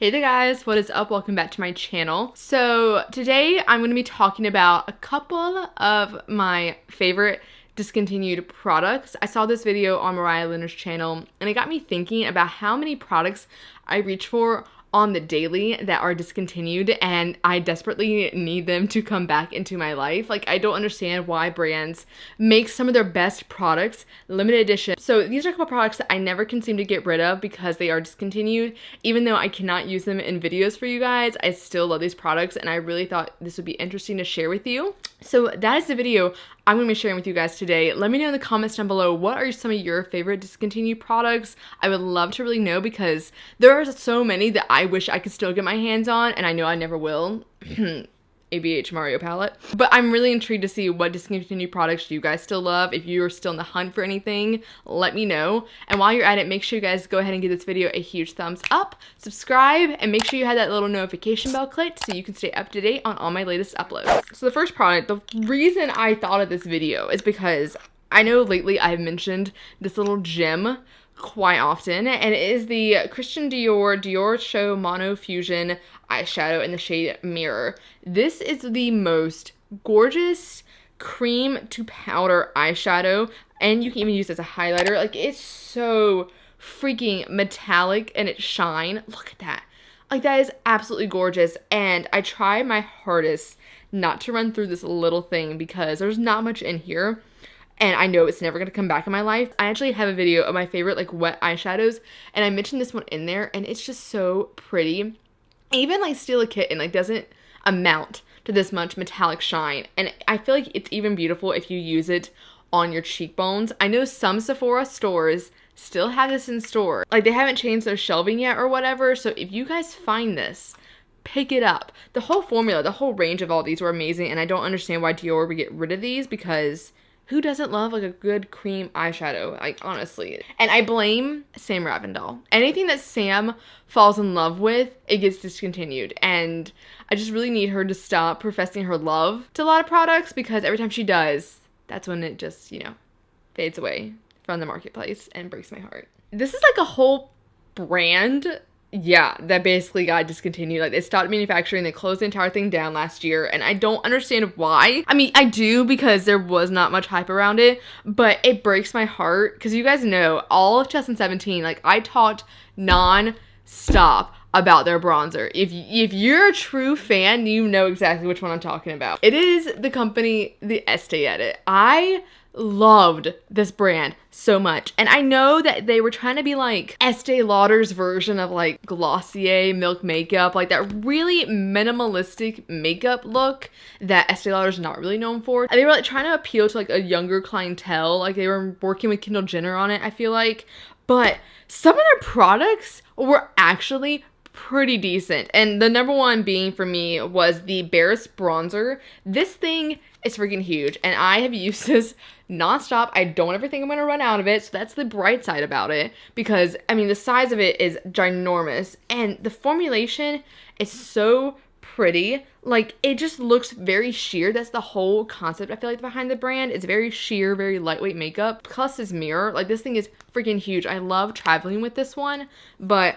Hey there guys, what is up? Welcome back to my channel. So today I'm going to be talking about a couple of my favorite discontinued products. I saw this video on Mariah Linner's channel and it got me thinking about how many products I reach for on the daily that are discontinued, and I desperately need them to come back into my life. Like, I don't understand why brands make some of their best products limited edition. So these are a couple products that I never can seem to get rid of because they are discontinued. Even though I cannot use them in videos for you guys, I still love these products and I really thought this would be interesting to share with you. So that is the video I'm going to be sharing with you guys today. Let me know in the comments down below, what are some of your favorite discontinued products? I would love to really know because there are so many that I wish I could still get my hands on, and I know I never will. ABH Mario palette. But I'm really intrigued to see what discontinued products you guys still love. If you're still in the hunt for anything, let me know. And while you're at it, make sure you guys go ahead and give this video a huge thumbs up, subscribe, and make sure you have that little notification bell clicked so you can stay up to date on all my latest uploads. So the first product, the reason I thought of this video is because I know lately I've mentioned this little gem quite often, and it is the Christian Dior Show Mono Fusion eyeshadow in the shade Mirror. This is the most gorgeous cream to powder eyeshadow, and you can even use it as a highlighter. Like, it's so freaking metallic and it shine. Look at that. Like, that is absolutely gorgeous, and I try my hardest not to run through this little thing because there's not much in here. And I know it's never going to come back in my life. I actually have a video of my favorite like wet eyeshadows, and I mentioned this one in there, and it's just so pretty. Even like Steal a Kitten like doesn't amount to this much metallic shine, and I feel like it's even beautiful if you use it on your cheekbones. I know some Sephora stores still have this in store. Like, they haven't changed their shelving yet or whatever, so if you guys find this, pick it up. The whole formula, the whole range of all these were amazing, and I don't understand why Dior would get rid of these because who doesn't love like a good cream eyeshadow? Like, honestly. And I blame Sam Ravindell. Anything that Sam falls in love with, it gets discontinued. And I just really need her to stop professing her love to a lot of products, because every time she does, that's when it just, you know, fades away from the marketplace and breaks my heart. This is like a whole brand, yeah, that basically got discontinued. Like, they stopped manufacturing, they closed the entire thing down last year, and I don't understand why. I mean, I do, because there was not much hype around it, but it breaks my heart because you guys know all of 2017, like, I talked non-stop about their bronzer. If you're a true fan, you know exactly which one I'm talking about. It is the company, the Estee Edit. I loved this brand so much, and I know that they were trying to be like Estee Lauder's version of like Glossier Milk Makeup, like that really minimalistic makeup look that Estee Lauder's not really known for. And they were like trying to appeal to like a younger clientele, like they were working with Kendall Jenner on it, I feel like. But some of their products were actually pretty decent, and the number one being for me was the Barris bronzer. This thing is freaking huge, and I have used this nonstop. I don't ever think I'm gonna run out of it, so that's the bright side about it, because I mean the size of it is ginormous, and the formulation is so pretty. Like, it just looks very sheer. That's the whole concept, I feel like, behind the brand. It's very sheer, very lightweight makeup, plus this mirror. Like, this thing is freaking huge. I love traveling with this one, but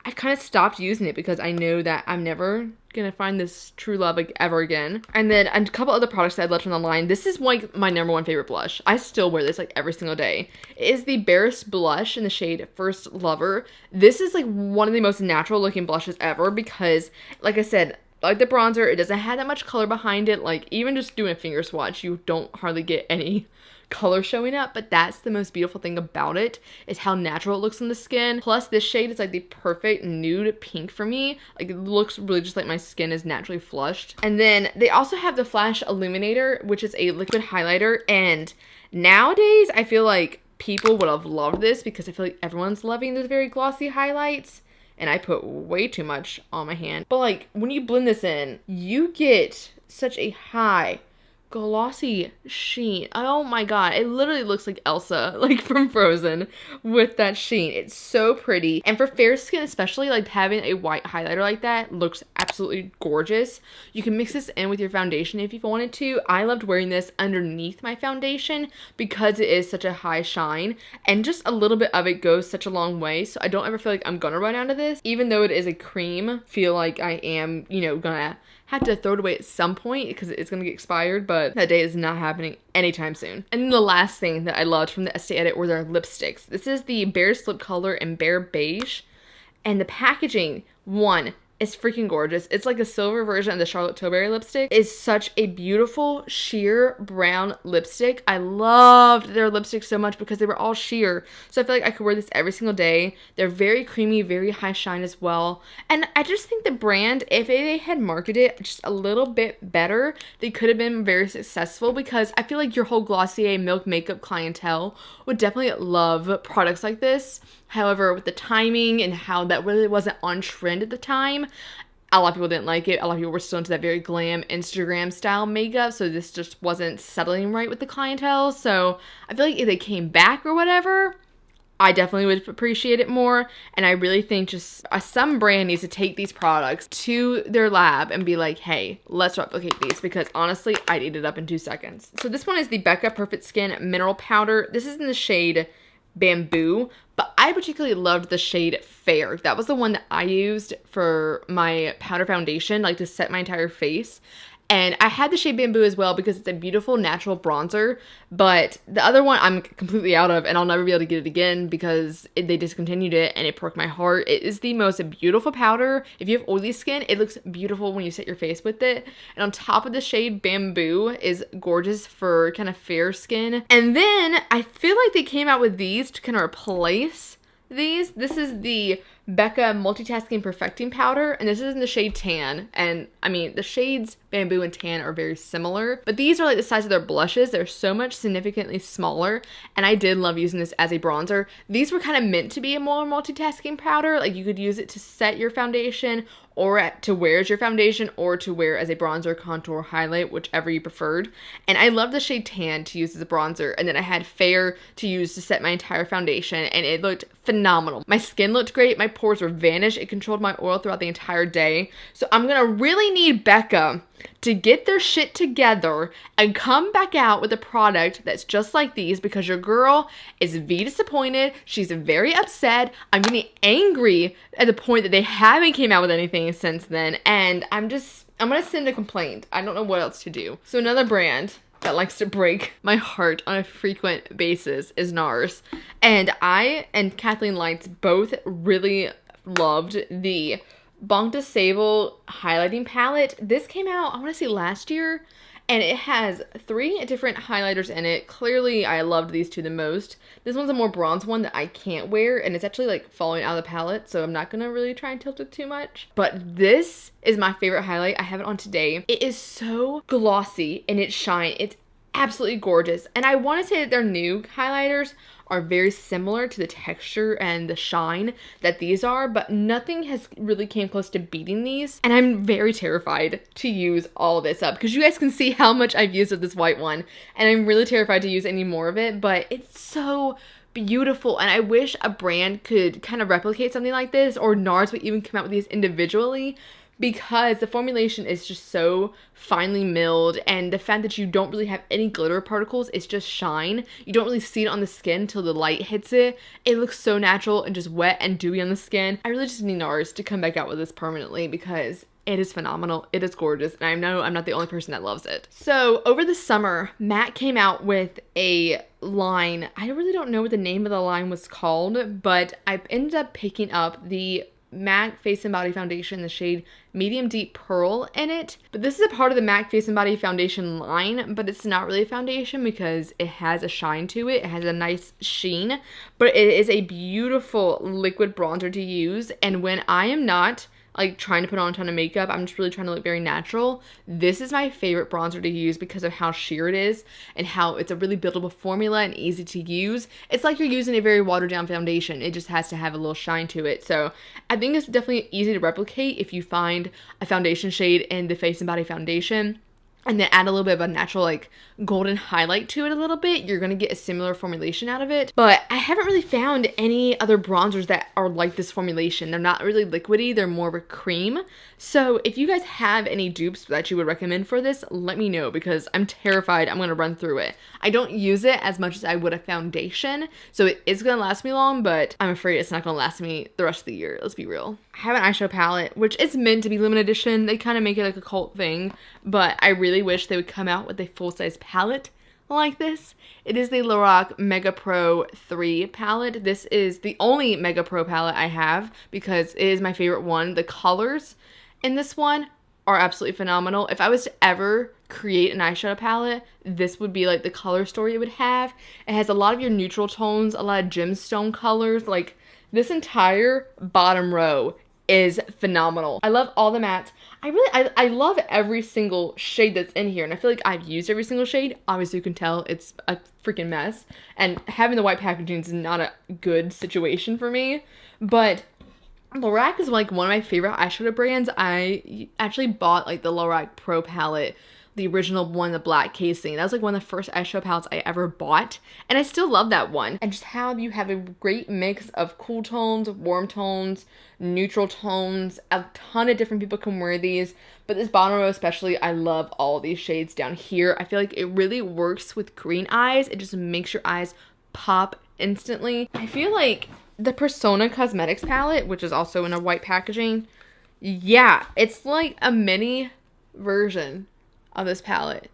I kind of stopped using it because I know that I'm never gonna find this true love like ever again. And then a couple other products that I left on the line. This is like my number one favorite blush. I still wear this like every single day. It is the Barris blush in the shade First Lover. This is like one of the most natural looking blushes ever because, like I said, like the bronzer, it doesn't have that much color behind it. Like, even just doing a finger swatch, you don't hardly get any color showing up, but that's the most beautiful thing about it, is how natural it looks on the skin. Plus, this shade is like the perfect nude pink for me. Like, it looks really just like my skin is naturally flushed. And then they also have the Flash Illuminator, which is a liquid highlighter, and nowadays I feel like people would have loved this because I feel like everyone's loving those very glossy highlights, and I put way too much on my hand. But like, when you blend this in, you get such a high glossy sheen. Oh my god, it literally looks like Elsa, like from Frozen, with that sheen. It's so pretty, and for fair skin especially, like having a white highlighter like that looks absolutely absolutely gorgeous. You can mix this in with your foundation if you wanted to. I loved wearing this underneath my foundation because it is such a high shine, and just a little bit of it goes such a long way. So I don't ever feel like I'm gonna run out of this. Even though it is a cream, feel like I am, you know, gonna have to throw it away at some point because it's gonna get expired, but that day is not happening anytime soon. And then the last thing that I loved from the Estee Edit were their lipsticks. This is the Bare Slip Color and Bare Beige, and the packaging, one, is freaking gorgeous. It's like a silver version of the Charlotte Tilbury lipstick. It's such a beautiful sheer brown lipstick. I loved their lipsticks so much because they were all sheer. So I feel like I could wear this every single day. They're very creamy, very high shine as well. And I just think the brand, if they had marketed it just a little bit better, they could have been very successful, because I feel like your whole Glossier Milk makeup clientele would definitely love products like this. However, with the timing and how that really wasn't on trend at the time, a lot of people didn't like it. A lot of people were still into that very glam Instagram style makeup, so this just wasn't settling right with the clientele. So I feel like if they came back or whatever, I definitely would appreciate it more. And I really think just some brand needs to take these products to their lab and be like, hey, let's replicate these, because honestly, I'd eat it up in 2 seconds. So this one is the Becca Perfect Skin Mineral Powder. This is in the shade Bamboo, but I particularly loved the shade Fair. That was the one that I used for my powder foundation, like to set my entire face. And I had the shade Bamboo as well because it's a beautiful natural bronzer, but the other one I'm completely out of, and I'll never be able to get it again because they discontinued it and it broke my heart. It is the most beautiful powder. If you have oily skin, it looks beautiful when you set your face with it. And on top of the shade Bamboo is gorgeous for kind of fair skin. And then I feel like they came out with these to kind of replace these. This is the Becca Multitasking Perfecting Powder, and this is in the shade Tan. And I mean, the shades Bamboo and Tan are very similar, but these are like the size of their blushes. They're so much significantly smaller, and I did love using this as a bronzer. These were kind of meant to be a more multitasking powder. Like, you could use it to set your foundation, or to wear as your foundation, or to wear as a bronzer, contour, highlight, whichever you preferred. And I love the shade Tan to use as a bronzer, and then I had Fair to use to set my entire foundation, and it looked phenomenal. My skin looked great, my pores were vanished, it controlled my oil throughout the entire day. So I'm gonna really need Becca to get their shit together and come back out with a product that's just like these, because your girl is disappointed. She's very upset. I'm getting angry at the point that they haven't came out with anything since then, and I'm gonna send a complaint. I don't know what else to do. So another brand that likes to break my heart on a frequent basis is NARS. And I and Kathleen Lights both really loved the Banque de Sable highlighting palette. This came out, I want to say last year, and it has 3 different highlighters in it. Clearly, I loved these 2 the most. This one's a more bronze one that I can't wear, and it's actually like falling out of the palette, so I'm not gonna really try and tilt it too much. But this is my favorite highlight. I have it on today. It is so glossy in its shine. It's absolutely gorgeous. And I want to say that their new highlighters are very similar to the texture and the shine that these are, but nothing has really came close to beating these. And I'm very terrified to use all of this up, because you guys can see how much I've used of this white one, and I'm really terrified to use any more of it, but it's so beautiful. And I wish a brand could kind of replicate something like this, or NARS would even come out with these individually, because the formulation is just so finely milled, and the fact that you don't really have any glitter particles, it's just shine. You don't really see it on the skin until the light hits it. It looks so natural and just wet and dewy on the skin. I really just need NARS to come back out with this permanently, because it is phenomenal. It is gorgeous, and I know I'm not the only person that loves it. So over the summer, MAC came out with a line. I really don't know what the name of the line was called, but I ended up picking up the MAC Face and Body Foundation, the shade Medium Deep Pearl in it. But this is a part of the MAC Face and Body Foundation line, but it's not really a foundation because it has a shine to it. It has a nice sheen, but it is a beautiful liquid bronzer to use. And when I am not like trying to put on a ton of makeup, I'm just really trying to look very natural, this is my favorite bronzer to use because of how sheer it is and how it's a really buildable formula and easy to use. It's like you're using a very watered down foundation. It just has to have a little shine to it. So I think it's definitely easy to replicate if you find a foundation shade in the Face and Body Foundation. and then add a little bit of a natural like golden highlight to it a little bit, you're gonna get a similar formulation out of it. But I haven't really found any other bronzers that are like this formulation. They're not really liquidy, they're more of a cream. So if you guys have any dupes that you would recommend for this, let me know, because I'm terrified I'm gonna run through it. I don't use it as much as I would a foundation, so it is gonna last me long, but I'm afraid it's not gonna last me the rest of the year, let's be real. I have an eyeshadow palette, which is meant to be limited edition. They kind of make it like a cult thing, but I really wish they would come out with a full-size palette like this. It is the Lorac Mega Pro 3 palette. This is the only Mega Pro palette I have because it is my favorite one. The colors in this one are absolutely phenomenal. If I was to ever create an eyeshadow palette, this would be like the color story it would have. It has a lot of your neutral tones, a lot of gemstone colors. Like this entire bottom row is phenomenal. I love all the mattes. I love every single shade that's in here, and I feel like I've used every single shade. Obviously you can tell it's a freaking mess, and having the white packaging is not a good situation for me, but Lorac is like one of my favorite eyeshadow brands. I actually bought like the Lorac Pro Palette, the original one, the black casing. That was like one of the first eyeshadow palettes I ever bought, and I still love that one. And just how you have a great mix of cool tones, warm tones, neutral tones. A ton of different people can wear these, but this bottom row especially, I love all these shades down here. I feel like it really works with green eyes. It just makes your eyes pop instantly. I feel like the Persona Cosmetics palette, which is also in a white packaging, yeah, it's like a mini version of this palette,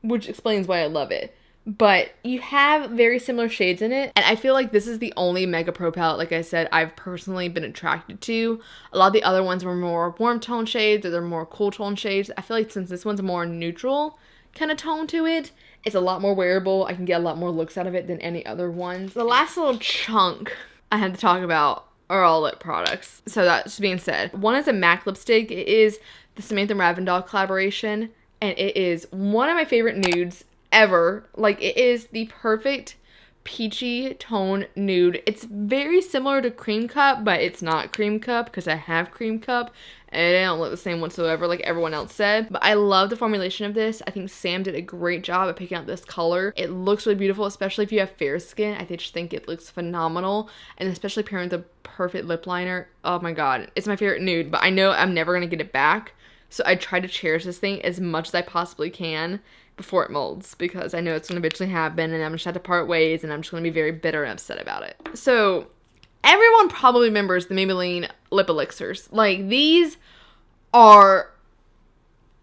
which explains why I love it. But you have very similar shades in it, and I feel like this is the only Mega Pro palette, like I said, I've personally been attracted to. A lot of the other ones were more warm tone shades, or they're more cool tone shades. I feel like since this one's more neutral kind of tone to it, it's a lot more wearable. I can get a lot more looks out of it than any other ones. The last little chunk I had to talk about are all lip products. So that's being said, one is a MAC lipstick. It is the Samantha Ravndal collaboration, and it is one of my favorite nudes ever. Like, it is the perfect peachy tone nude. It's very similar to Cream Cup, but it's not Cream Cup because I have Cream Cup and it don't look the same whatsoever like everyone else said. But I love the formulation of this. I think Sam did a great job at picking out this color. It looks really beautiful, especially if you have fair skin. I just think it looks phenomenal, and especially pairing with the perfect lip liner. Oh my god, it's my favorite nude, but I know I'm never gonna get it back, so I try to cherish this thing as much as I possibly can before it molds, because I know it's going to eventually happen and I'm just have to part ways, and I'm just going to be very bitter and upset about it. So everyone probably remembers the Maybelline Lip Elixirs. Like, these are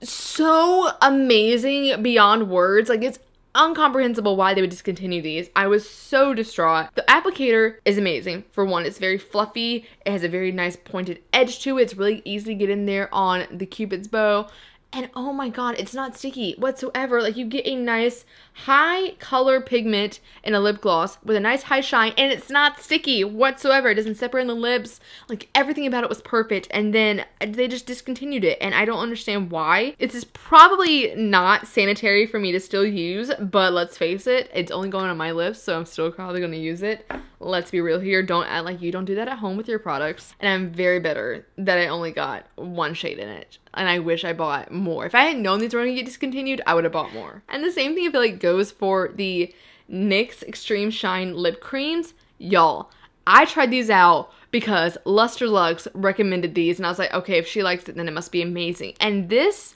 so amazing beyond words. Like, it's incomprehensible why they would discontinue these. I was so distraught. The applicator is amazing. For one, it's very fluffy. It has a very nice pointed edge to it. It's really easy to get in there on the Cupid's bow. And oh my god, it's not sticky whatsoever. Like, you get a nice high color pigment in a lip gloss with a nice high shine, and it's not sticky whatsoever. It doesn't separate in the lips. Like, everything about it was perfect, and then they just discontinued it, and I don't understand why. This is probably not sanitary for me to still use, but let's face it, it's only going on my lips, so I'm still probably going to use it. Let's be real here. Don't act like you don't do that at home with your products. And I'm very bitter that I only got one shade in it, and I wish I bought more. If I had known these were going to get discontinued, I would have bought more. And the same thing I feel like goes for the NYX Extreme Shine lip creams. Y'all, I tried these out because Luster Lux recommended these, and I was like, okay, if she likes it, then it must be amazing. And this,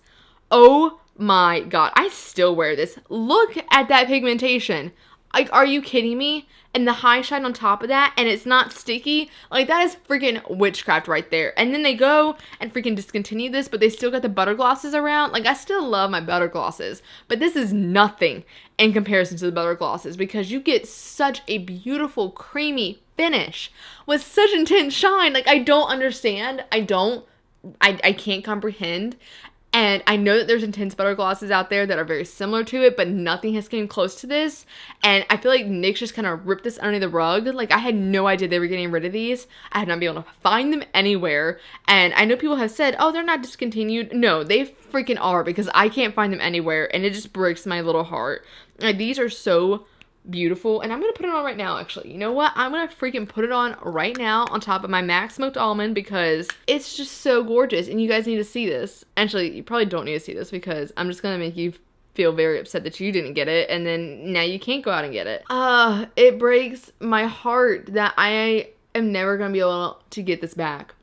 oh my god, I still wear this. Look at that pigmentation. Like, are you kidding me? And the high shine on top of that, and it's not sticky. Like, that is freaking witchcraft right there. And then they go and freaking discontinue this, but they still got the butter glosses around. Like, I still love my butter glosses, but this is nothing in comparison to the butter glosses, because you get such a beautiful creamy finish with such intense shine. Like, I don't understand. I can't comprehend. And I know that there's intense butter glosses out there that are very similar to it, but nothing has came close to this. And I feel like NYX just kind of ripped this under the rug. Like, I had no idea they were getting rid of these. I had not been able to find them anywhere. And I know people have said, oh, they're not discontinued. No, they freaking are, because I can't find them anywhere, and it just breaks my little heart. Like, these are so beautiful. And I'm gonna put it on right now, actually. You know what? I'm gonna freaking put it on right now on top of my MAC Smoked Almond because it's just so gorgeous and you guys need to see this. Actually, you probably don't need to see this because I'm just gonna make you feel very upset that you didn't get it and then now you can't go out and get it. It breaks my heart that I am never gonna be able to get this back.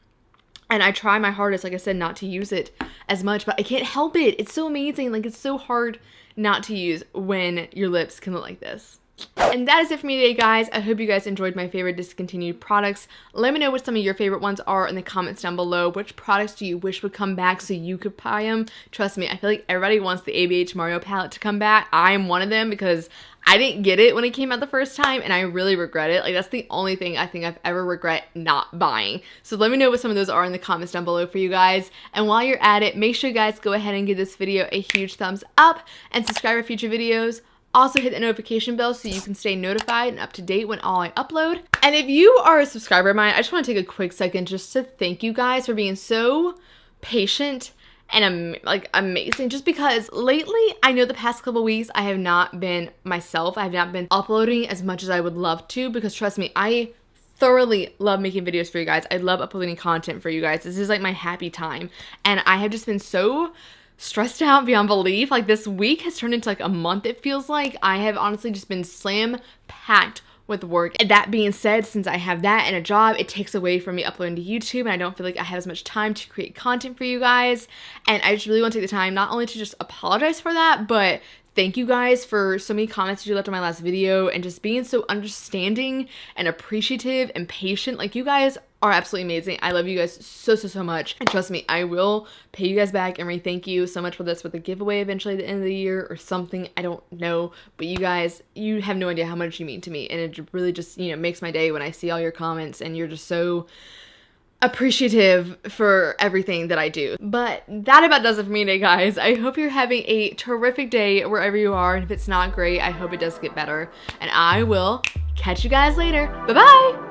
And I try my hardest, like I said, not to use it as much, but I can't help it. It's so amazing. Like, it's so hard not to use when your lips can look like this. And that is it for me today, guys. I hope you guys enjoyed my favorite discontinued products. Let me know what some of your favorite ones are in the comments down below. Which products do you wish would come back so you could buy them? Trust me, I feel like everybody wants the ABH Mario palette to come back. I am one of them because I didn't get it when it came out the first time and I really regret it. Like, that's the only thing I think I've ever regret not buying. So let me know what some of those are in the comments down below for you guys. And while you're at it, make sure you guys go ahead and give this video a huge thumbs up and subscribe for future videos. Also hit the notification bell so you can stay notified and up to date when all I upload. And if you are a subscriber of mine, I just want to take a quick second just to thank you guys for being so patient and amazing. Just because lately, I know the past couple weeks I have not been myself. I have not been uploading as much as I would love to because trust me, I thoroughly love making videos for you guys. I love uploading content for you guys. This is like my happy time. And I have just been so stressed out beyond belief. Like, this week has turned into like a month, it feels like. I have honestly just been slam packed with work. And that being said, since I have that and a job, it takes away from me uploading to YouTube and I don't feel like I have as much time to create content for you guys. And I just really want to take the time not only to just apologize for that, but thank you guys for so many comments that you left on my last video and just being so understanding and appreciative and patient. Like, you guys are absolutely amazing. I love you guys so much. And trust me, I will pay you guys back and thank you so much for this with a giveaway eventually at the end of the year or something. I don't know. But you guys, you have no idea how much you mean to me. And it really just, you know, makes my day when I see all your comments and you're just so appreciative for everything that I do. But that about does it for me today, guys. I hope you're having a terrific day wherever you are. And if it's not great, I hope it does get better. And I will catch you guys later. Bye-bye!